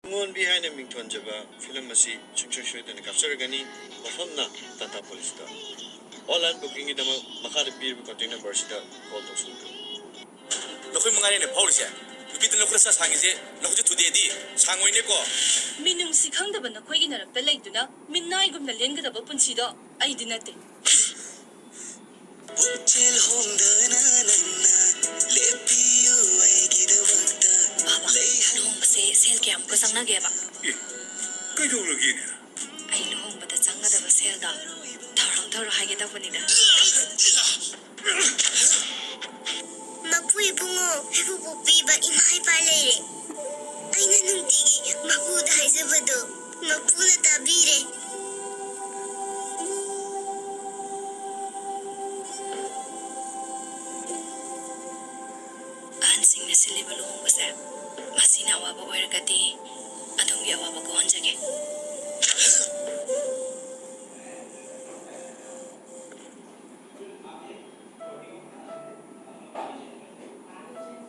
Ngon behind a Mington Java, film Masi, Chunchushu and Capsurgani, Mahona, Tata Police. All and booking in the Makara beer container Bersida, called Osu. Lokumanga in a policy. You beat the local Sangize, look to the D, Sanguinico. Minum Sikang the Banakoina, the Leduna, Midnight of the Lenga of Opensido, I did not. Sale camp because I'm not gave up. Good old again. I know, but the Sanga of a sale dog. Toro, I get up when it Mapui bungo, who be but in my palais. I know Tigi, Mapuda is a vado, Mapuna tabire. Ansing the syllable was there. Masina Waba Wergati, Adongia Waba Gonjage.